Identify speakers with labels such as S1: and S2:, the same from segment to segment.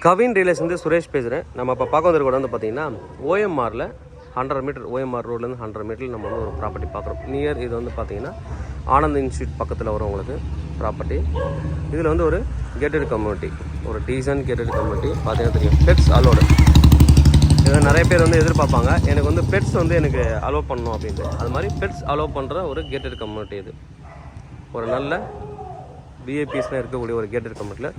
S1: கவின் ரியலேஷன் சுரேஷ் பேசுகிறேன். நம்ம இப்போ பார்க்க வந்திருக்க வந்து பார்த்தீங்கன்னா ஓஎம்ஆரில் 100 மீட்டர் ஓஎம்ஆர் ரோட்லேருந்து 100 மீட்டரில் நம்ம வந்து ஒரு ப்ராப்பர்ட்டி பார்க்குறோம். நியர் இது வந்து பார்த்தீங்கன்னா ஆனந்த் இன்ஸ்டியூட் பக்கத்தில் வரும் உங்களுக்கு ப்ராப்பர்ட்டி. இதில் வந்து ஒரு கேட்டட் கம்யூனிட்டி, ஒரு டீசன்ட் கேட்டட் கம்யூனிட்டி பார்த்தீங்கன்னா தெரியும். Pets allowed. இதில் நிறைய பேர் வந்து எதிர்பார்ப்பாங்க, எனக்கு வந்து பெட்ஸ் வந்து எனக்கு அலோவ் பண்ணணும் அப்படின்ட்டு. அது மாதிரி பெட்ஸ் அலோவ் பண்ணுற ஒரு கேட்டட் கம்யூனிட்டி. இது ஒரு நல்ல விஐபிஸ்லாம் இருக்கக்கூடிய ஒரு கேட்டட் கம்யூனிட்டியில்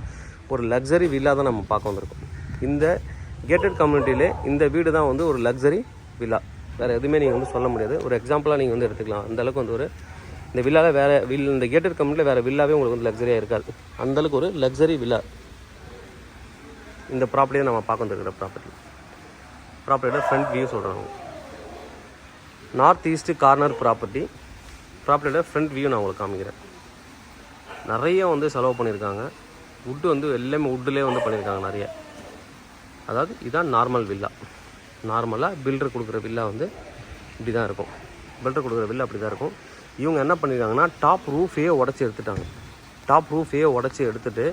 S1: ஒரு லக்ஸரி வில்லா தான் நம்ம பார்க்க வந்திருக்கோம். இந்த கேட்டட் கம்யூனிட்டியிலே இந்த வீடு தான் வந்து ஒரு லக்ஸரி வில்லா. வேறு எதுவுமே நீங்கள் வந்து சொல்ல முடியாது. ஒரு எக்ஸாம்பிளாக நீங்கள் வந்து எடுத்துக்கலாம். அந்தளவுக்கு வந்து ஒரு இந்த வில்லாவில் வேறு இந்த கேட்டட் கம்யூனிட்டியில் வேறு வில்லாவே உங்களுக்கு வந்து லக்ஸரியாக இருக்காது. அந்தளவுக்கு ஒரு லக்ஸரி வில்லா இந்த ப்ராப்பர்ட்டி தான் நம்ம பார்க்க வந்துருக்கிற ப்ராப்பர்ட்டியோட ஃப்ரண்ட் வியூ சொல்கிறாங்க. நார்த் ஈஸ்ட் கார்னர் ப்ராப்பர்ட்டியோட ஃப்ரண்ட் வியூ நான் உங்களுக்கு காமிக்கிறேன். நிறைய வந்து செலவு பண்ணியிருக்காங்க. வுட்டு வந்து எல்லாமே வுட்டிலே வந்து பண்ணியிருக்காங்க நிறைய. அதாவது இதுதான் நார்மல் வில்லா. நார்மலாக பில்டர் கொடுக்குற வில்லா வந்து இப்படி தான் இருக்கும். பில்டர் கொடுக்குற வில்லா அப்படி தான் இருக்கும். இவங்க என்ன பண்ணியிருக்காங்கன்னா டாப் ரூஃபையே உடச்சி எடுத்துட்டாங்க. டாப் ரூஃபையே உடச்சி எடுத்துகிட்டு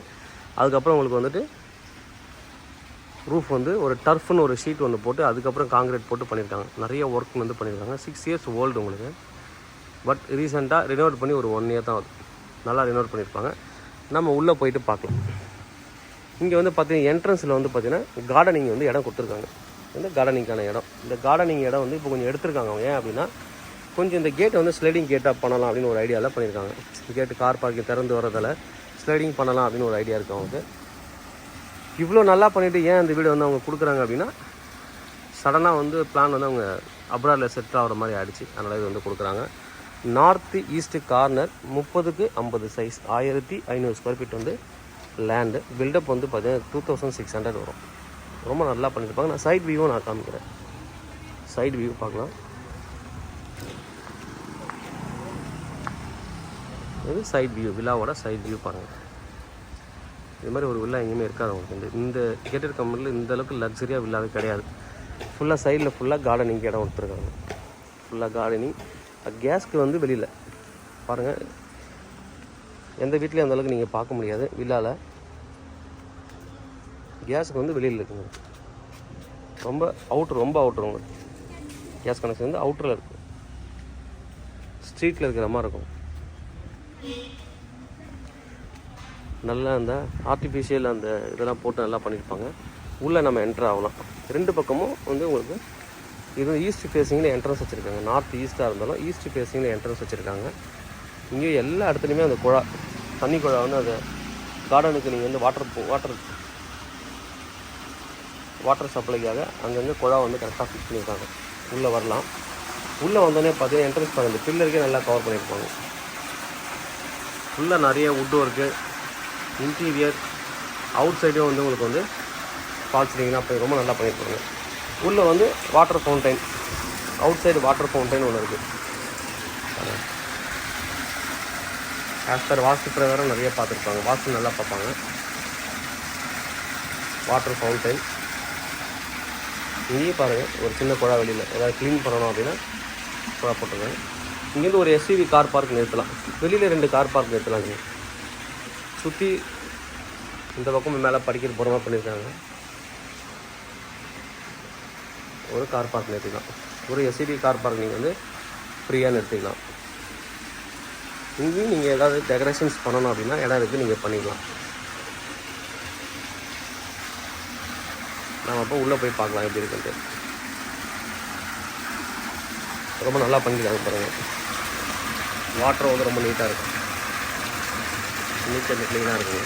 S1: அதுக்கப்புறம் உங்களுக்கு வந்துட்டு ரூஃப் வந்து ஒரு டர்ஃப்னு ஒரு ஷீட் ஒன்று போட்டு அதுக்கப்புறம் காங்கிரீட் போட்டு பண்ணியிருக்காங்க. நிறைய ஒர்க் வந்து பண்ணியிருக்காங்க. 6 இயர்ஸ் ஓல்டு உங்களுக்கு. பட் ரீசெண்டாக ரினோவேட் பண்ணி ஒரு 1 இயர் தான் ஆகுது. நல்லா ரினோவேட் பண்ணியிருப்பாங்க. நம்ம உள்ளே போயிட்டு பார்க்கலாம். இங்கே வந்து பார்த்தீங்கன்னா என்ட்ரன்ஸில் வந்து பார்த்தீங்கன்னா கார்டனிங் வந்து இடம் கொடுத்துருக்காங்க. வந்து கார்டனிங்கான இடம். இந்த கார்டனிங் இடம் வந்து இப்போ கொஞ்சம் எடுத்துருக்காங்க. ஏன் அப்படின்னா கொஞ்சம் இந்த கேட்டை வந்து ஸ்லைடிங் கேட்டாக பண்ணலாம் அப்படின்னு ஒரு ஐடியாவில் பண்ணியிருக்காங்க. கேட்டு கார் பார்க்கிங் திறந்து வரதால் ஸ்லைடிங் பண்ணலாம் அப்படின்னு ஒரு ஐடியா இருக்குது அவங்களுக்கு. இவ்வளோ நல்லா பண்ணிவிட்டு ஏன் இந்த வீடு வந்து அவங்க கொடுக்குறாங்க அப்படின்னா சடனாக வந்து பிளான் வந்து அவங்க அப்ராடில் செட்டில் ஆகிற மாதிரி ஆகிடுச்சு. அதனால் இது வந்து கொடுக்குறாங்க. நார்த்து ஈஸ்ட்டு கார்னர் 30க்கு 50 சைஸ் 1500 ஸ்கொயர் ஃபீட் வந்து லேண்டு. பில்டப் வந்து பார்த்தீங்கன்னா 2600 வரும். ரொம்ப நல்லா பண்ணியிருப்பாங்க. நான் சைட் வியூவும் நான் காமிக்கிறேன். சைட் வியூ பார்க்கலாம். இது சைட் வியூ, வில்லாவோட சைட் வியூ பாருங்கள். இது மாதிரி ஒரு வில்லா எங்கேயுமே இருக்காது உங்களுக்கு. இந்த கேட்டட் கம்பெனியில் இந்த அளவுக்கு லக்ஸரியாக வில்லாவே கிடையாது. ஃபுல்லாக சைடில் ஃபுல்லாக கார்டனிங் இடம் கொடுத்துருக்காங்க. ஃபுல்லாக கார்டனிங். கேஸ்க்கு வந்து வெளியில் பாருங்கள். எந்த வீட்லேயும் அந்தளவுக்கு நீங்கள் பார்க்க முடியாது. வில்லாவில் கேஸுக்கு வந்து வெளியில் இருக்குங்க. ரொம்ப அவுட்ரு உங்களுக்கு. கேஸ் கனெக்ஷன் வந்து அவுட்டரில் இருக்குது. ஸ்ட்ரீட்டில் இருக்கிற மாதிரி இருக்கும். நல்லா அந்த ஆர்டிஃபிஷியல் அந்த இதெல்லாம் போட்டு நல்லா பண்ணியிருப்பாங்க. உள்ளே நம்ம என்ட்ரு ஆகலாம். 2 பக்கமும் வந்து உங்களுக்கு இது ஈஸ்ட் ஃபேஸிங்கில் என்ட்ரன்ஸ் வச்சுருக்காங்க. நார்த் ஈஸ்ட்டாக இருந்தாலும் ஈஸ்ட் ஃபேஸிங்கில் என்ட்ரன்ஸ் வச்சுருக்காங்க. இங்கே எல்லா இடத்துலையுமே அந்த குழா, தண்ணி குழா வந்து அந்த கார்டனுக்கு நீங்கள் வந்து வாட்டர் சப்ளைக்காக அங்கங்கே குழா வந்து கரெக்டாக ஃபிக்ஸ் பண்ணியிருக்காங்க. உள்ளே வரலாம். உள்ளே வந்தோடனே பார்த்தீங்கன்னா என்ட்ரன்ஸ் பாருங்கள். இந்த பில்லருக்கே நல்லா கவர் பண்ணியிருப்பாங்க. ஃபுல்லாக நிறைய வுட் ஒர்க்கு, இன்டீரியர், அவுட் சைடும் வந்து உங்களுக்கு வந்து ஃபால்ஸ்லிங்னா அப்போ ரொம்ப நல்லா பண்ணியிருப்பாங்க. உள்ளே வந்து water fountain, out side water fountain ஒன்று இருக்குது. ஆஸ்பர் வாஸ்து பிரகாரம் நிறைய பார்த்துருப்பாங்க. வாஸ்து நல்லா பார்ப்பாங்க. வாட்டர் ஃபவுண்டைன் இங்கேயே பாருங்கள். ஒரு சின்ன குழா வெளியில் ஏதாவது க்ளீன் பண்ணணும் அப்படின்னா குழா போட்டுருங்க. இங்கேருந்து ஒரு எஸ்யூவி கார் பார்க் நிறுத்தலாம். வெளியில் 2 கார் பார்க் நிறுத்தலாம். இங்கே சுற்றி இந்த பக்கம் மேலே படிக்கிற போகிற மாதிரி பண்ணியிருக்காங்க. ஒரு கார் பார்க் நிறுத்திக்கலாம். ஒரு எஸ்யூவி கார் பார்க் நீங்கள் வந்து ஃப்ரீயாக நிறுத்திக்கலாம். இங்கேயும் நீங்கள் ஏதாவது டெக்கரேஷன்ஸ் பண்ணணும் அப்படின்னா இடம் இருக்குது, நீங்கள் பண்ணிக்கலாம். நம்ம அப்போ உள்ளே போய் பார்க்கலாம் எப்படி இருக்குன்ட்டு. ரொம்ப நல்லா பண்ணிக்கலாம் பாருங்கள். வாட்டர் வந்து ரொம்ப நீட்டாக இருக்கும். நீட்டாக க்ளீனாக இருக்குங்க.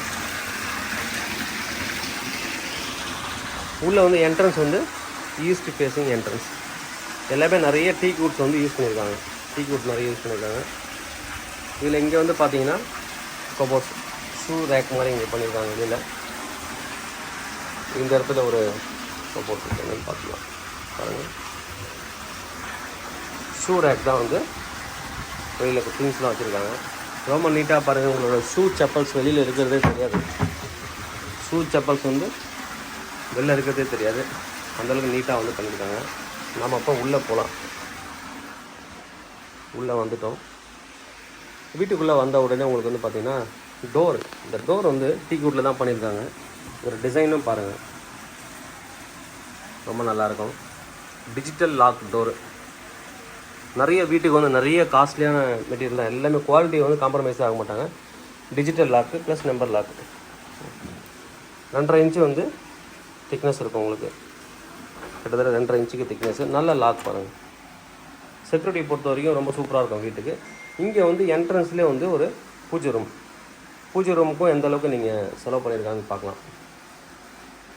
S1: உள்ளே வந்து என்ட்ரன்ஸ் வந்து ஈஸ்ட் ஃபேஸிங் என்ட்ரன்ஸ். எல்லாமே நிறைய டீ குட்ஸ் வந்து யூஸ் பண்ணியிருக்காங்க. டீ குட் நிறைய யூஸ் பண்ணியிருக்காங்க. இதில் இங்கே வந்து பார்த்தீங்கன்னா கபோர்ட்ஸ், ஷூ ரேக் மாதிரி இங்கே பண்ணியிருக்காங்க. இதில் இந்த இடத்துல ஒரு கபோர்ட் இருக்குன்னு பார்த்துக்கலாம் பாருங்கள். ஷூ ரேக் தான் வந்து வெளியில் திங்ஸ்லாம் வச்சுருக்காங்க. ரொம்ப நீட்டாக பாருங்கள். உங்களோட ஷூ செப்பல்ஸ் வெளியில் இருக்கிறதே தெரியாது. ஷூ செப்பல்ஸ் வந்து வெளில இருக்கிறதே தெரியாது. அந்தளவுக்கு நீட்டாக வந்து பண்ணியிருக்காங்க. நாம் அப்போ உள்ளே போகலாம். உள்ளே வந்துட்டோம். வீட்டுக்குள்ளே வந்த உடனே உங்களுக்கு வந்து பார்த்திங்கன்னா டோர், இந்த டோர் வந்து டீ குட்டில் தான் பண்ணியிருக்காங்க. ஒரு டிசைனும் பாருங்கள். ரொம்ப நல்லாயிருக்கும். Digital lock door. நிறைய வீட்டுக்கு வந்து நிறைய காஸ்ட்லியான மெட்டீரியல் தான், எல்லாமே குவாலிட்டி வந்து காம்ப்ரமைஸ் ஆக மாட்டாங்க. Digital lock plus number lock. 2.5 inch வந்து திக்னஸ் இருக்கும் உங்களுக்கு, கிட்டத்தட்ட 2.5 இன்ச்சுக்கு திக்னஸ். நல்ல லாக் பாருங்கள். செக்யூரிட்டி பொறுத்த வரைக்கும் ரொம்ப சூப்பராக இருக்கும் வீட்டுக்கு. இங்கே வந்து என்ட்ரன்ஸ்லேயே வந்து ஒரு பூஜை ரூம். பூஜை ரூமுக்கும் எந்த அளவுக்கு நீங்கள் செலவு பண்ணியிருக்காங்கன்னு பார்க்கலாம்.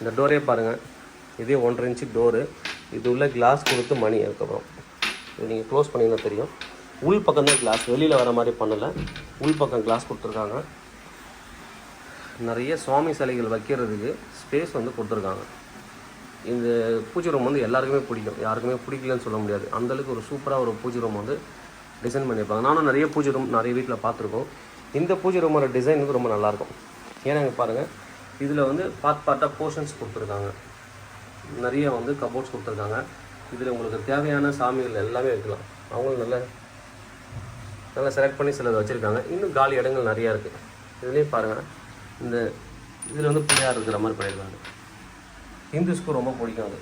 S1: இந்த டோரே பாருங்கள், இதே 1.5 இன்ச்சு டோரு. இது உள்ள கிளாஸ் கொடுத்து மணி. அதுக்கப்புறம் இது நீங்கள் க்ளோஸ் பண்ணிங்கன்னா தெரியும், உள் பக்கம் தான் கிளாஸ், வெளியில் வர மாதிரி பண்ணலை, உள் பக்கம் கிளாஸ் கொடுத்துருக்காங்க. நிறைய சுவாமி சிலைகள் வைக்கிறதுக்கு ஸ்பேஸ் வந்து கொடுத்துருக்காங்க. இந்த பூஜை ரூம் வந்து எல்லாருக்குமே பிடிக்கும், யாருக்குமே பிடிக்கலன்னு சொல்ல முடியாது. அந்தளவுக்கு ஒரு சூப்பராக ஒரு பூஜை ரூம் வந்து டிசைன் பண்ணியிருப்பாங்க. நானும் நிறைய பூஜை ரூம் நிறைய வீட்டில் பார்த்துருக்கோம். இந்த பூஜை ரூமோட டிசைன் வந்து ரொம்ப நல்லாயிருக்கும். ஏன்னா இங்கே பாருங்கள், இதில் வந்து பார்ட்டாக போர்ஷன்ஸ் கொடுத்துருக்காங்க. நிறைய வந்து கபோர்ட்ஸ் கொடுத்துருக்காங்க. இதில் உங்களுக்கு தேவையான சாமிகள் எல்லாமே வைக்கலாம். அவங்களும் நல்லா செலக்ட் பண்ணி சிலதை வச்சுருக்காங்க. இன்னும் காலி இடங்கள் நிறையா இருக்குது. இதுலேயும் பாருங்கள், இந்த இதில் வந்து பிள்ளையார் இருக்கிற மாதிரி பண்ணியிருக்காங்க. ஹிந்துஸ்க்கு ரொம்ப பிடிக்கும் அது.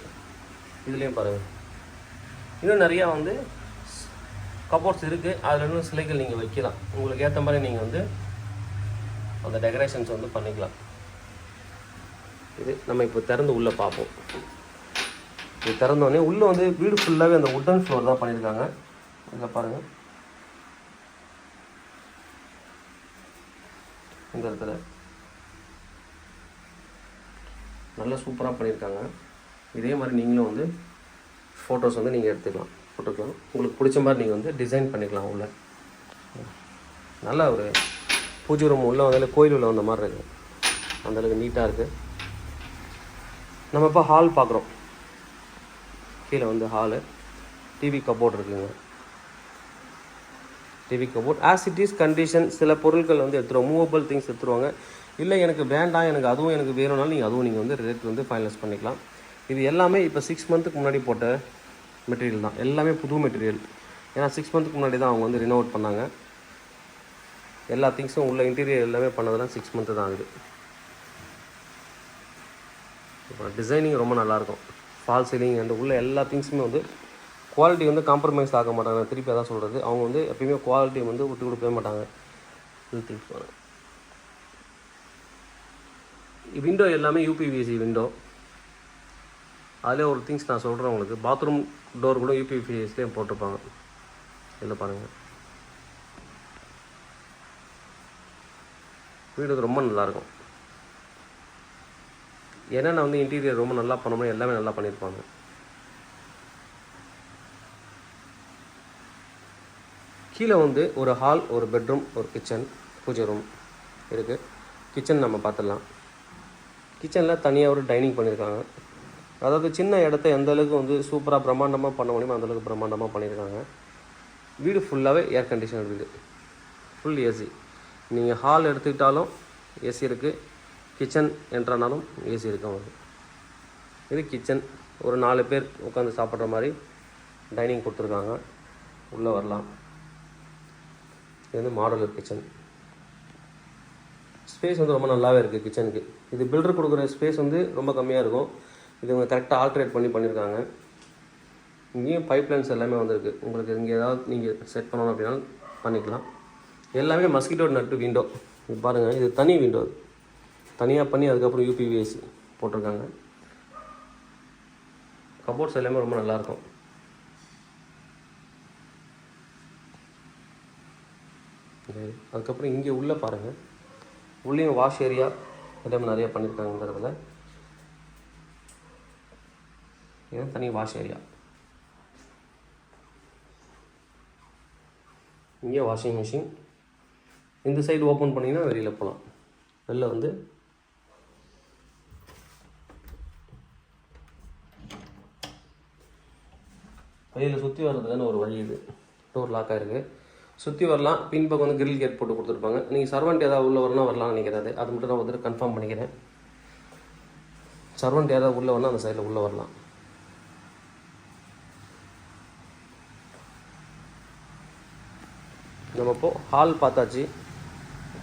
S1: இதுலேயும் பாருங்கள், இன்னும் நிறையா வந்து கபோர்ட்ஸ் இருக்குது. அதில் இன்னும் சிலைகள் நீங்கள் வைக்கலாம். உங்களுக்கு ஏற்ற மாதிரி நீங்கள் வந்து அந்த டெக்கரேஷன்ஸ் வந்து பண்ணிக்கலாம். இது நம்ம இப்போ திறந்து உள்ளே பார்ப்போம். இது திறந்தோடனே உள்ளே வந்து வீடு ஃபுல்லாகவே அந்த உட்டன் ஃப்ளோர் தான் பண்ணியிருக்காங்க. இதில் பாருங்கள், இந்த இடத்துல நல்லா சூப்பராக பண்ணியிருக்காங்க. இதே மாதிரி நீங்களும் வந்து ஃபோட்டோஸ் வந்து நீங்கள் எடுத்துக்கலாம், போட்டுக்கலாம். உங்களுக்கு பிடிச்ச மாதிரி நீங்கள் வந்து டிசைன் பண்ணிக்கலாம். உள்ள நல்லா ஒரு பூஜை ரூம் உள்ளே வந்தாலே கோயில் உள்ள வந்த மாதிரி இருக்குது. அந்தளவுக்கு நீட்டாக இருக்குது. நம்ம இப்போ ஹால் பார்க்குறோம். கீழே வந்து ஹாலு, டிவி கபோர்ட் இருக்குங்க. TV cupboard as it is condition. சில பொருட்கள் வந்து எடுத்துருவோம், மூவபிள் திங்ஸ் எடுத்துருவாங்க. இல்லை எனக்கு வேண்டாம், எனக்கு அதுவும் எனக்கு வேணும்னாலும் நீங்கள் வந்து ரேட் வந்து ஃபைனலைஸ் பண்ணிக்கலாம். இது எல்லாமே இப்போ 6 மந்த்துக்கு முன்னாடி போட்ட மெட்டீரியல் தான், எல்லாமே புது மெட்டீரியல். ஏன்னா 6 மந்த்துக்கு முன்னாடி தான் அவங்க வந்து ரினோவேட் பண்ணாங்க. எல்லா திங்ஸும் உள்ள இன்டீரியர் எல்லாமே பண்ணதெல்லாம் 6 மந்த்து தான் ஆகுது. இப்போ டிசைனிங் ரொம்ப நல்லாயிருக்கும். ஃபால் சீலிங் அண்ட் உள்ள எல்லா திங்ஸுமே வந்து குவாலிட்டி வந்து காம்ப்ரமைஸ் ஆக மாட்டாங்க. திருப்பி அதான் சொல்கிறது, அவங்க வந்து எப்பயுமே குவாலிட்டி வந்து விட்டு கொடுக்கவே மாட்டாங்க. இது திங்ஸ் பாருங்கள். விண்டோ எல்லாமே யூபிவிசி விண்டோ. அதிலே ஒரு திங்ஸ் நான் சொல்கிறேன் உங்களுக்கு, பாத்ரூம் டோர் கூட யூபிவிசிலேயே போட்டிருப்பாங்க. இதில் பாருங்கள், வீடு ரொம்ப நல்லாயிருக்கும். என்னென்ன வந்து இன்டீரியர் ரொம்ப நல்லா பண்ணணும், எல்லாமே நல்லா பண்ணியிருப்பாங்க. கீழே வந்து ஒரு ஹால், ஒரு பெட்ரூம், ஒரு கிச்சன், பூஜை ரூம் இருக்குது. கிச்சன் நம்ம பார்த்துடலாம். கிச்சனில் தனியாக ஒரு டைனிங் பண்ணியிருக்காங்க. அதாவது சின்ன இடத்த எந்த அளவுக்கு வந்து சூப்பராக பிரம்மாண்டமாக பண்ண முடியுமோ அந்தளவுக்கு பிரம்மாண்டமாக பண்ணியிருக்காங்க. வீடு ஃபுல்லாகவே ஏர் கண்டிஷனர் வீடு, ஃபுல் ஏசி. நீங்கள் ஹால் எடுத்துக்கிட்டாலும் ஏசி இருக்குது, கிச்சன் என்றானாலும் ஏசி இருக்குது அவங்களுக்கு. இது கிச்சன், ஒரு 4 பேர் உட்காந்து சாப்பிட்ற மாதிரி டைனிங் கொடுத்துருக்காங்க. உள்ளே வரலாம். இது வந்து மாடுலர் கிச்சன். ஸ்பேஸ் வந்து ரொம்ப நல்லாவே இருக்குது கிச்சனுக்கு. இது பில்டர் கொடுக்குற ஸ்பேஸ் வந்து ரொம்ப கம்மியாக இருக்கும். இது இவங்க கரெக்டாக ஆல்ட்ரேட் பண்ணியிருக்காங்க. இங்கேயும் பைப் லைன்ஸ் எல்லாமே வந்துருக்கு. உங்களுக்கு இங்கே ஏதாவது நீங்கள் செட் பண்ணணும் அப்படின்னா பண்ணிக்கலாம். எல்லாமே மஸ்கிட்டோ நட்டு விண்டோ. இது பாருங்கள், இது தனி விண்டோ, தனியாக பண்ணி அதுக்கப்புறம் யூபிவிசி போட்டிருக்காங்க. கபோர்ட்ஸ் எல்லாமே ரொம்ப நல்லாயிருக்கும். அதுக்கப்புறம் இங்கே உள்ளே பாருங்கள், உள்ளேயும் வாஷ் ஏரியா எல்லாமே நிறையா பண்ணியிருக்காங்க. இந்த இடத்துல இது தனி வாஷ் ஏரியா. இங்கே வாஷிங் மிஷின். இந்த சைடு ஓப்பன் பண்ணிங்கன்னா வெளியில் போகலாம். வெளில வந்து வெளியில் சுற்றி வர்றதுக்கான ஒரு வழி. இது டோர் லாக் ஆகிருக்கு, சுற்றி வரலாம். பின்பக்கம் வந்து கிரில் கேட் போட்டு கொடுத்துருப்பாங்க. நீங்கள் சர்வெண்ட் ஏதாவது உள்ளே வரலாம் வரலாம்னு நினைக்கிறாரு, அது மட்டும் நான் வந்துட்டு கன்ஃபார்ம் பண்ணிக்கிறேன். சர்வெண்ட் ஏதாவது உள்ளே வரலாம், அந்த சைடில் உள்ளே வரலாம். நம்ம இப்போது ஹால் பார்த்தாச்சு,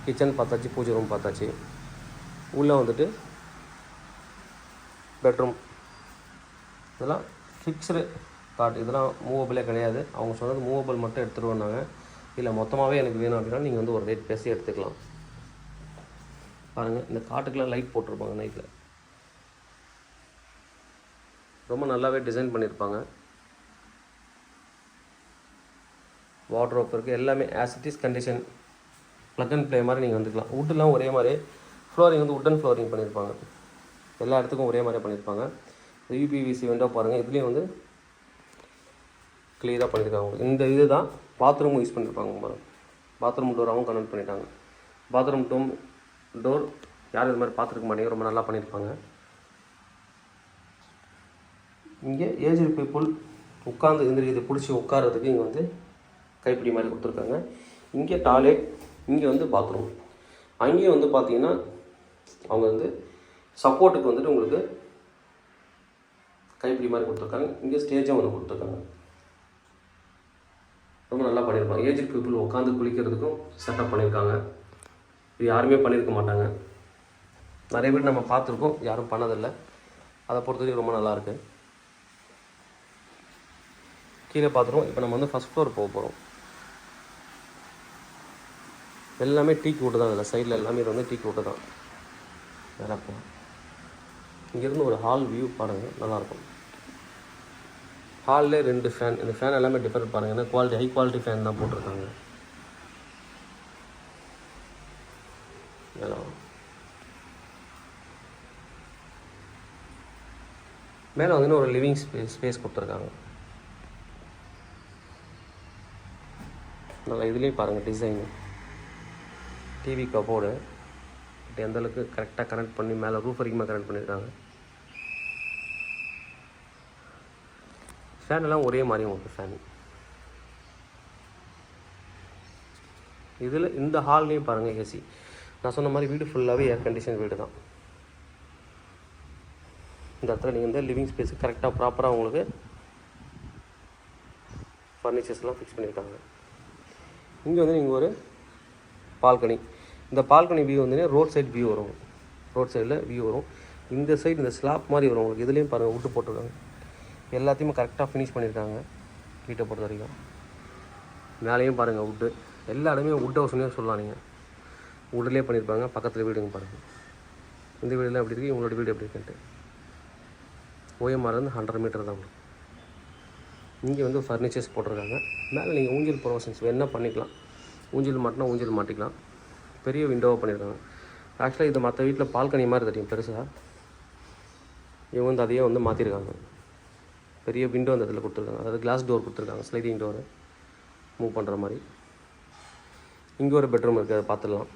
S1: கிச்சன் பார்த்தாச்சு, பூஜை ரூம் பார்த்தாச்சு. உள்ளே வந்துட்டு பெட்ரூம், இதெல்லாம் ஃபிக்ஸ்டு காட், இதெல்லாம் மூவபிளே கிடையாது. அவங்க சொன்னது மூவபிள் மட்டும் எடுத்துகிட்டு வந்தாங்க. இல்லை மொத்தமாகவே எனக்கு வேணும் அப்படின்னா நீங்கள் வந்து ஒரு ரேட் பேசி எடுத்துக்கலாம். பாருங்கள், இந்த காட்டுக்கெலாம் லைட் போட்டிருப்பாங்க நைட்டில். ரொம்ப நல்லாவே டிசைன் பண்ணியிருப்பாங்க. வார்ட்ரோப் இருக்குது, எல்லாமே as it is condition. Plug and play மாதிரி நீங்கள் வந்துக்கலாம். வுட்டெலாம் ஒரே மாதிரி, ஃப்ளோரிங் வந்து உட்டன் ஃப்ளோரிங் பண்ணியிருப்பாங்க. எல்லா இடத்துக்கும் ஒரே மாதிரியே பண்ணியிருப்பாங்க. யூபிவிசி விண்டோ பாருங்கள், இதுலேயும் வந்து கிளியராக பண்ணியிருக்காங்க. இந்த இது தான் பாத்ரூமும் யூஸ் பண்ணியிருப்பாங்க பாருங்கள். பாத்ரூம் டோராகவும் கனெக்ட் பண்ணிட்டாங்க. பாத்ரூம் டோர் யாரும் இது மாதிரி பார்த்துருக்க மாட்டேங்க, ரொம்ப நல்லா பண்ணியிருப்பாங்க. இங்கே ஏஜ்டு பீப்புள் உட்காந்து இந்த இதை பிடிச்சி உட்காரதுக்கு இங்கே வந்து கைப்பிடி மாதிரி கொடுத்துருக்காங்க. இங்கே டாய்லெட், இங்கே வந்து பாத்ரூம். அங்கேயும் வந்து பார்த்தீங்கன்னா அவங்க வந்து சப்போர்ட்டுக்கு வந்துட்டு உங்களுக்கு கைப்பிடி மாதிரி கொடுத்துருக்காங்க. இங்கே ஸ்டேஜும் வந்து கொடுத்துருக்காங்க. ரொம்ப நல்லா பண்ணியிருப்பாங்க. ஏஜ்டு பீப்புள் உட்காந்து குளிக்கிறதுக்கும் செட்டப் பண்ணியிருக்காங்க. இது யாருமே பண்ணியிருக்க மாட்டாங்க. நிறைய பேர் நம்ம பார்த்துருக்கோம், யாரும் பண்ணதில்லை. அதை பொறுத்தவரைக்கும் ரொம்ப நல்லாயிருக்கு. கீழே பார்த்துருவோம். இப்போ நம்ம வந்து ஃபஸ்ட் ஃப்ளோர் போக போகிறோம். எல்லாமே டீக் வுட்டு தான். அதில் சைடில் எல்லாமே இது வந்து டீக் வுட்டு தான். நல்லா இருக்கும். இங்கேருந்து ஒரு ஹால் வியூ பாருங்கள், நல்லாயிருக்கும். ஹாலில் 2 ஃபேன். இந்த ஃபேன் எல்லாமே டிஃபரெண்ட் பாருங்கள். ஏன்னா குவாலிட்டி, ஹை குவாலிட்டி ஃபேன் தான் போட்டிருக்காங்க. மேலே வந்து ஒரு லிவிங் ஸ்பேஸ் கொடுத்துருக்காங்க. நல்லா இதுலேயும் பாருங்கள் டிசைனு, டிவி கபோர்டு எந்தளவுக்கு கரெக்டாக கனெக்ட் பண்ணி மேலே ரூஃப் வரைக்குமே கனெக்ட் பண்ணியிருக்காங்க. ஃபேன் எல்லாம் ஒரே மாதிரி உங்களுக்கு ஃபேன். இதில் இந்த ஹால்லையும் பாருங்கள் ஏசி. நான் சொன்ன மாதிரி வீடு ஃபுல்லாகவே ஏர் கண்டிஷன் வீடு தான். இந்த இடத்துல நீங்கள் வந்து லிவிங் ஸ்பேஸு கரெக்டாக ப்ராப்பராக உங்களுக்கு ஃபர்னிச்சர்ஸ்லாம் ஃபிக்ஸ் பண்ணியிருக்காங்க. இங்கே வந்து நீங்கள் ஒரு பால்கனி. இந்த பால்கனி வியூ வந்து ரோட் சைடு வியூ வரும். ரோட் சைடில் வியூ வரும். இந்த சைடு இந்த ஸ்லாப் மாதிரி வரும் உங்களுக்கு. இதுலேயும் பாருங்கள் வுட்டு போட்டிருக்காங்க. எல்லாத்தையுமே கரெக்டாக ஃபினிஷ் பண்ணியிருக்காங்க வீட்டை பொறுத்த வரைக்கும். மேலேயும் பாருங்கள் வுட்டு. எல்லா இடமே வுட் ஹவுஸ்னே சொல்லலாம். நீங்கள் வுட்லேயே பண்ணியிருப்பாங்க. பக்கத்தில் வீடுங்க பாருங்கள். இந்த வீடெல்லாம் எப்படி இருக்குது, உங்களோட வீடு எப்படி இருக்குன்ட்டு. OMR வந்து 100 மீட்டர் தான் உங்களுக்கு. இங்கே வந்து ஃபர்னிச்சர்ஸ் போட்டிருக்காங்க. மேலே நீங்கள் ஊஞ்சல் ப்ரொவிஷன்ஸ் வேணால் பண்ணிக்கலாம். ஊஞ்சல் மாட்டினா ஊஞ்சல் மாட்டிக்கலாம். பெரிய விண்டோவாக பண்ணியிருக்காங்க. ஆக்சுவலாக இது மற்ற வீட்டில் பால்கனி மாதிரி தெரியும் பெருசாக. இவங்க வந்து அதையே வந்து மாற்றிருக்காங்க. பெரிய விண்டோ அந்த இடத்துல கொடுத்துருக்காங்க. அதாவது கிளாஸ் டோர் கொடுத்துருக்காங்க, ஸ்லைடிங் டோரு மூவ் பண்ணுற மாதிரி. இங்கே ஒரு பெட்ரூம் இருக்குது, அதை பார்த்துடலாம்.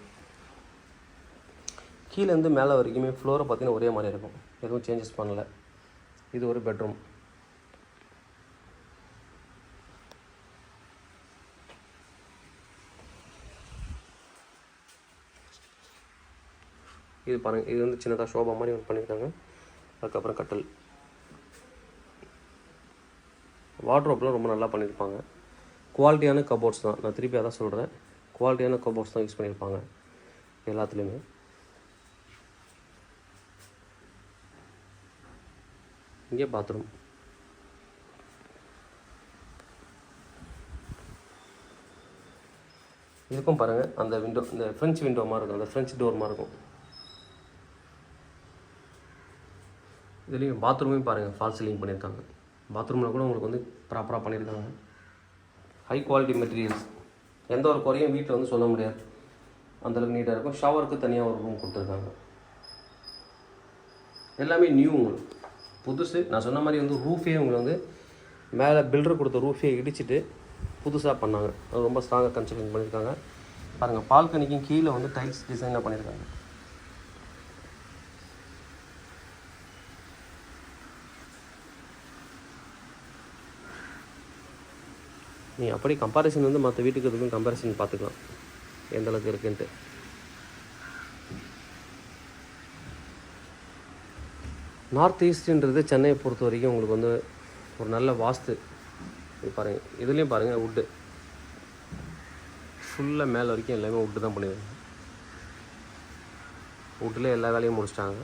S1: கீழேருந்து மேலே வரைக்குமே ஃப்ளோரை பார்த்தீங்கன்னா ஒரே மாதிரி இருக்கும், எதுவும் சேஞ்சஸ் பண்ணலை. இது ஒரு பெட்ரூம். இது பாருங்கள், இது வந்து சின்னதாக ஷோபா மாதிரி ஒன்று பண்ணியிருக்காங்க. அதுக்கப்புறம் கட்டல். வார்ட்ரோப்லாம் ரொம்ப நல்லா பண்ணியிருப்பாங்க. குவாலிட்டியான கபோர்ட்ஸ் தான். நான் திருப்பி அதான் சொல்கிறேன், குவாலிட்டியான கபோர்ட்ஸ் தான் யூஸ் பண்ணியிருப்பாங்க எல்லாத்துலேயுமே. இங்கே பாத்ரூம். இதுக்கும் பாருங்கள் அந்த விண்டோ, இந்த ஃப்ரெஞ்ச் விண்டோ மாதிரி இருக்கும், அந்த ஃப்ரெஞ்ச் டோர் மாதிரி இருக்கும். இதுலேயும் பாத்ரூமையும் பாருங்கள், ஃபால் சீலிங் பண்ணியிருக்காங்க. பாத்ரூமில் கூட உங்களுக்கு வந்து ப்ராப்பராக பண்ணியிருக்காங்க. High quality materials. எந்த ஒரு குறையும் வீட்டில் வந்து சொல்ல முடியாது, அந்தளவுக்கு நீட்டாக இருக்கும். ஷவருக்கு தனியாக ஒரு ரூம் கொடுத்துருக்காங்க. எல்லாமே நியூ உங்களுக்கு புதுசு. நான் சொன்ன மாதிரி வந்து ரூஃபே உங்களை வந்து மேலே பில்டர் கொடுத்த ரூஃபே இடிச்சிட்டு புதுசாக பண்ணாங்க. அது ரொம்ப ஸ்ட்ராங்காக கன்ஸ்ட்ரக்ஷன் பண்ணியிருக்காங்க. பாருங்கள், பால்கனிக்கும் கீழே வந்து டைல்ஸ் டிசைனாக பண்ணியிருக்காங்க. நீ அப்படி கம்பேரிசன் வந்து மற்ற வீட்டுக்கு இதுக்கும் கம்பேரிசன் பார்த்துக்கலாம் எந்தளவுக்கு இருக்குன்ட்டு. நார்த் ஈஸ்ட்ன்றது சென்னையை பொறுத்த வரைக்கும் உங்களுக்கு வந்து ஒரு நல்ல வாஸ்து. இது பாருங்கள், இதுலேயும் பாருங்கள் வுட்டு ஃபுல்லாக மேலே வரைக்கும் எல்லாமே வுட்டு தான் பண்ணியிருக்காங்க. வுட்டில் எல்லா வேலையும் முடிச்சிட்டாங்க.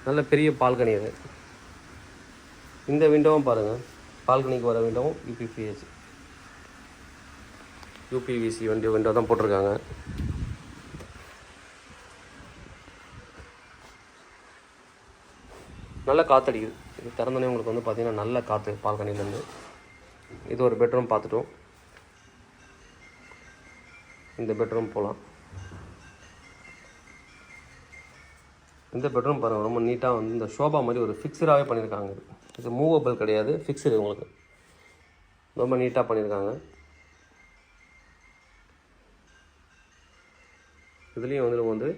S1: நல்ல பெரிய பால்கனி அது. இந்த விண்டோவும் பாருங்கள், பால்கனிக்கு வர விண்டோவும் யூபிவிசி விண்டோ தான் போட்டிருக்காங்க. நல்ல காற்றடிக்குது. இது திறந்தோடனே உங்களுக்கு வந்து பார்த்திங்கன்னா நல்ல காற்று பால்கனிலேருந்து. இது ஒரு பெட்ரூம் பார்த்துட்டோம். இந்த பெட்ரூம் போகலாம். இந்த பெட்ரூம் பாருங்கள், ரொம்ப நீட்டாக வந்து இந்த ஷோபா மாதிரி ஒரு ஃபிக்ஸடாகவே பண்ணியிருக்காங்க. இது மூவபிள் கிடையாது, ஃபிக்ஸடு உங்களுக்கு. ரொம்ப நீட்டாக பண்ணியிருக்காங்க. இதுலேயும் வந்து நம்ம வந்து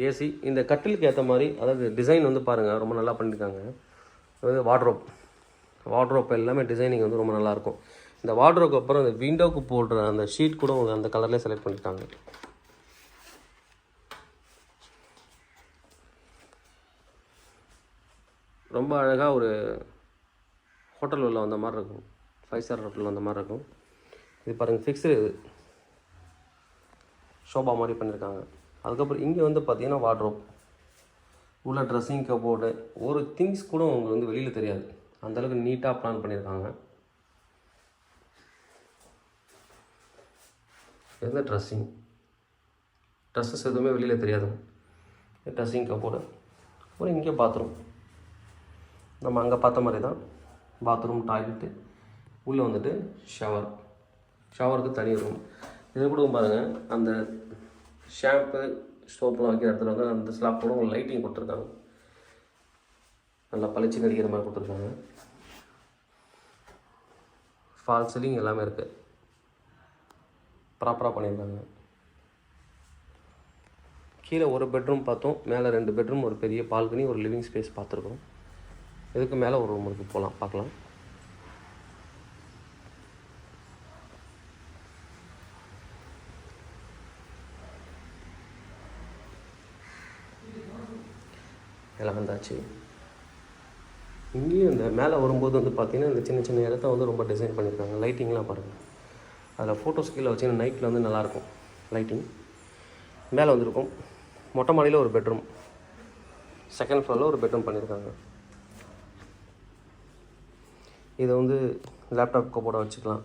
S1: ஏசி, இந்த கட்டிலுக்கு ஏற்ற மாதிரி, அதாவது டிசைன் வந்து பாருங்கள் ரொம்ப நல்லா பண்ணியிருக்காங்க. அதாவது வார்ட்ரோப் எல்லாமே டிசைனிங் வந்து ரொம்ப நல்லாயிருக்கும். இந்த வார்ட்ரோப்க்கு அப்புறம் இந்த விண்டோவுக்கு போடுற அந்த ஷீட் கூட அந்த கலர்லேயே செலக்ட் பண்ணியிருக்காங்க. ரொம்ப அழகாக ஒரு ஹோட்டல் உள்ள வந்த மாதிரி இருக்கும், 5 ஸ்டார் ஹோட்டல் வந்த மாதிரி இருக்கும். இது பாருங்கள் ஃபிக்ஸடு ஷோபா மாதிரி பண்ணியிருக்காங்க. அதுக்கப்புறம் இங்கே வந்து பார்த்திங்கன்னா வார்ட்ரோப் உள்ள ட்ரெஸ்ஸிங் கபோர்டு, ஒரு திங்ஸ் கூட உங்களுக்கு வந்து வெளியில் தெரியாது, அந்தளவுக்கு நீட்டாக பிளான் பண்ணியிருக்காங்க. எந்த ட்ரெஸ்ஸஸ் எதுவுமே வெளியில் தெரியாது. Dressing cupboard. அப்புறம் இங்கே பாத்ரூம், நம்ம அங்கே பார்த்த மாதிரி தான் பாத்ரூம், டாய்லெட்டு, உள்ளே வந்துட்டு ஷவருக்கு தனி ரூம். இது கூட பாருங்கள், அந்த ஷாம்பு சோப்பெலாம் வைக்கிற இடத்துல வந்து அந்த ஸ்லாப் கூட ஒரு லைட்டிங் கொடுத்துருக்காங்க. நல்லா பளிச்சு நடிக்கிற மாதிரி கொடுத்துருக்காங்க. ஃபால் சீலிங் எல்லாமே இருக்குது, ப்ராப்பராக பண்ணியிருக்காங்க. கீழே ஒரு பெட்ரூம் பார்த்தோம், மேலே 2 பெட்ரூம், ஒரு பெரிய பால்கனி, ஒரு லிவிங் ஸ்பேஸ் பார்த்துருக்கோம். இதுக்கு மேலே ஒரு ரூமுக்கு போகலாம், பார்க்கலாம். எல்லாம் வந்தாச்சு. இங்கேயும் இந்த மேலே வரும்போது வந்து பார்த்திங்கன்னா இந்த சின்ன சின்ன இடத்த வந்து ரொம்ப டிசைன் பண்ணியிருக்காங்க. லைட்டிங்லாம் பாருங்கள், அதில் ஃபோட்டோஸ் கீழே வச்சு நைட்டில் வந்து நல்லாயிருக்கும் லைட்டிங். மேலே வந்திருக்கும். மொட்டை மாடியில் ஒரு பெட்ரூம், செகண்ட் ஃப்ளோரில் ஒரு பெட்ரூம் பண்ணியிருக்காங்க. இதை வந்து லேப்டாப் கபோர்டை வச்சுக்கலாம்,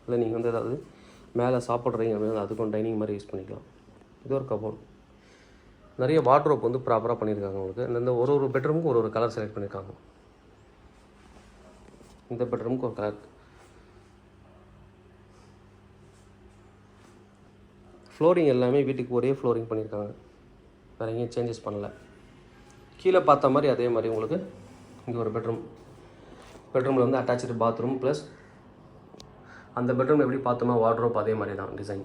S1: இல்லை நீங்கள் வந்து ஏதாவது மேலே சாப்பிட்றீங்க அப்படின்னா அதுக்கும் டைனிங் மாதிரி யூஸ் பண்ணிக்கலாம். இது ஒரு கபோர்டு. நிறைய வார்ட்ரோப் வந்து ப்ராப்பராக பண்ணியிருக்காங்க உங்களுக்கு. இந்த ஒரு பெட்ரூமுக்கு ஒரு கலர் செலக்ட் பண்ணியிருக்காங்க. இந்த பெட்ரூமுக்கு ஒரு கலர். ஃப்ளோரிங் எல்லாமே வீட்டுக்கு ஒரே ஃப்ளோரிங் பண்ணியிருக்காங்க, வேறு எங்கேயும் சேஞ்சஸ் பண்ணலை. கீழே பார்த்த மாதிரி அதே மாதிரி உங்களுக்கு இங்கே ஒரு பெட்ரூமில் வந்து அட்டாச்சு பாத்ரூம் ப்ளஸ் அந்த பெட்ரூம் எப்படி பார்த்தோமா வார்ட்ரோப் அதே மாதிரி தான் டிசைன்.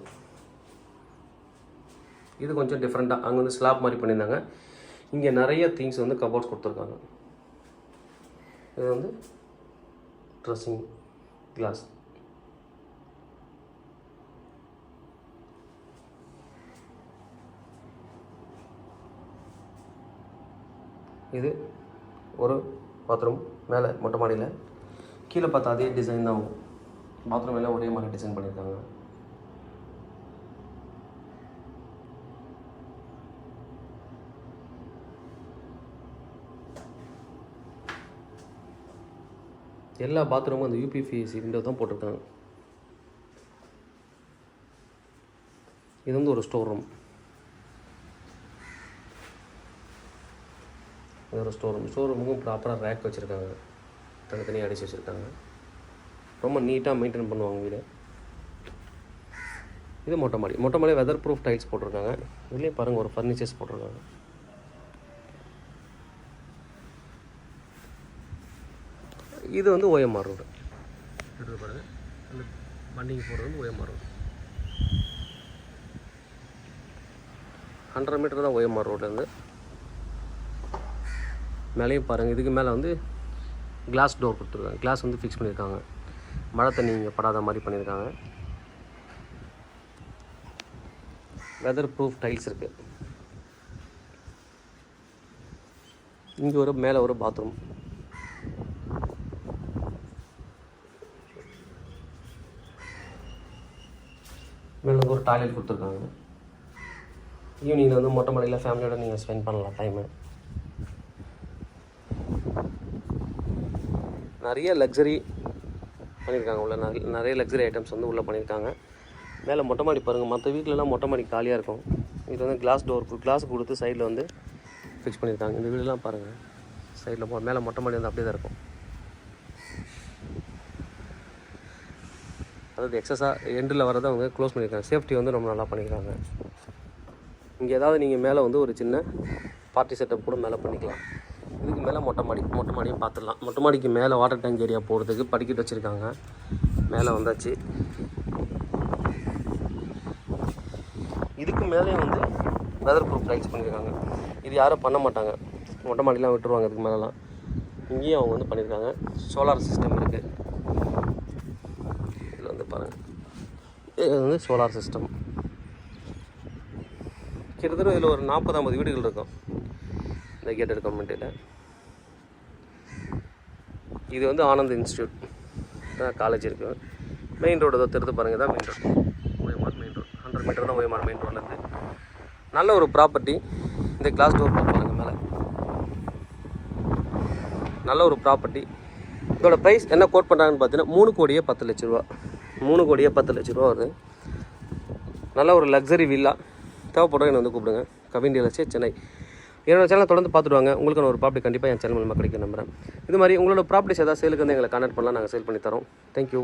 S1: இது கொஞ்சம் டிஃப்ரெண்ட்டாக, அங்கே வந்து ஸ்லாப் மாதிரி பண்ணியிருந்தாங்க. இங்கே நிறைய திங்ஸ் வந்து கபோர்ட்ஸ் கொடுத்துருக்காங்க. இது வந்து ட்ரெஸ்ஸிங் கிளாஸ். இது ஒரு பாத்ரூம், மேலே மொட்டை மாடியில். கீழே பார்த்தா அதே டிசைன் தான், பாத்ரூம் எல்லாம் ஒரே மாதிரி டிசைன் பண்ணியிருக்காங்க. எல்லா பாத்ரூமும் அந்த யூபிவிசி விண்டோ தான் போட்டிருக்காங்க. இது வந்து ஒரு ஸ்டோர் ரூம். இது ஒரு ஸ்டோர் ரூமுக்கும் ப்ராப்பராக ரேக் வச்சுருக்காங்க, தனித்தனியாக அடித்து வச்சுருக்காங்க. ரொம்ப நீட்டாக மெயின்டைன் பண்ணுவாங்க வீடு. இது மொட்டை மாடி வெதர் ப்ரூஃப் டைல்ஸ் போட்டிருக்காங்க. இதுலேயே பாருங்கள் ஒரு ஃபர்னிச்சர்ஸ் போட்டிருக்காங்க. இது வந்து OMR ரோடு. எடுத்து பாருங்கள், அந்த வண்டிக்கு போகிறது வந்து OMR ரோடு. 100 மீட்டர் தான் OMR ரோட்லேருந்து. மேலேயும் பாருங்கள், இதுக்கு மேலே வந்து கிளாஸ் டோர் கொடுத்துருக்காங்க. கிளாஸ் வந்து ஃபிக்ஸ் பண்ணியிருக்காங்க, மழை தண்ணி இங்கே படாத மாதிரி பண்ணியிருக்காங்க. வெதர் ப்ரூஃப் டைல்ஸ் இருக்குது. இங்கே ஒரு மேலே ஒரு பாத்ரூம். மேலே ஒரு டாய்லெட் கொடுத்துருக்காங்க. ஈவினிங்கில் வந்து மொட்டை மாடியில் ஃபேமிலியோட நீங்கள் ஸ்பெண்ட் பண்ணலாம் டைமு. நிறைய லக்ஸரி பண்ணியிருக்காங்க. உள்ள நிறைய லக்ஸரி ஐட்டம்ஸ் வந்து உள்ளே பண்ணியிருக்காங்க. மேலே மொட்டை மாடி பாருங்கள். மற்ற வீட்டிலலாம் மொட்டை மாடி காலியாக இருக்கும். இது வந்து கிளாஸ் கொடுத்து சைடில் வந்து ஃபிக்ஸ் பண்ணியிருக்காங்க. இந்த வீடுலாம் பாருங்கள், சைடில் மேலே மொட்டை மாடி வந்து அப்படியே தான் இருக்கும். அதாவது எக்ஸஸாக எண்டில் வரதை அவங்க க்ளோஸ் பண்ணியிருக்காங்க. சேஃப்டி வந்து ரொம்ப நல்லா பண்ணியிருக்காங்க. இங்கே ஏதாவது நீங்கள் மேலே வந்து ஒரு சின்ன பார்ட்டி செட்டப் கூட மேலே பண்ணிக்கலாம். இதுக்கு மேலே மொட்டை மாடியும் பார்த்துடலாம். மொட்டை மாடிக்கு மேலே வாட்டர் டேங்க் ஏரியா போகிறதுக்கு படிக்கட்டு வச்சுருக்காங்க. மேலே வந்தாச்சு. இதுக்கு மேலே வந்து வெதர் ப்ரூஃப் லைட்ஸ் பண்ணியிருக்காங்க. இது யாரும் பண்ண மாட்டாங்க, மொட்டை மாடிலாம் விட்டுருவாங்க. இதுக்கு மேலெலாம் இங்கேயும் அவங்க வந்து பண்ணியிருக்காங்க. சோலார் சிஸ்டம் இருக்குது. இதில் வந்து பாருங்கள், இது வந்து சோலார் சிஸ்டம். கிட்டத்தட்ட இதில் ஒரு 40-50 வீடுகள் இருக்கும் இந்த கேட்டட் கம்யூனிட்டியில். இது வந்து ஆனந்த் இன்ஸ்டியூட் தான் காலேஜ் இருக்குது. மெயின் ரோடு தான் தெரிந்து பாருங்கள், தான் main road. OMR main road 100 metre தான் OMR மெயின் ரோட்லேருந்து. நல்ல ஒரு ப்ராப்பர்ட்டி. இந்த கிளாஸ் டோர் பாருங்கள் மேலே, நல்ல ஒரு ப்ராப்பர்ட்டி. இதோட ப்ரைஸ் என்ன கோட் பண்ணுறாங்கன்னு பார்த்தீங்கன்னா 3,10,00,000 ரூபா. 3,10,00,000 வருது. நல்ல ஒரு லக்ஸரி வில்லா. தேவைப்படுறவங்க என்ன வந்து கூப்பிடுங்க. Kavin real estate, Chennai. என்னோட சேனலை தொடர்ந்து பார்த்துட்டு வாங்க. உங்களுக்கு ஒரு ப்ராப்பர்ட்டி கண்டிப்பாக என் சேனல் மூலமாக கிடைக்கும் நம்புகிறேன். இது மாதிரி உங்களோட ப்ராப்பர்ட்டிஸ் ஏதாவது சேலுக்கு வந்து எங்களை கான்டாக்ட் பண்ணலாம், நாங்கள் சேல் பண்ணி தரோம். தேங்க்யூ.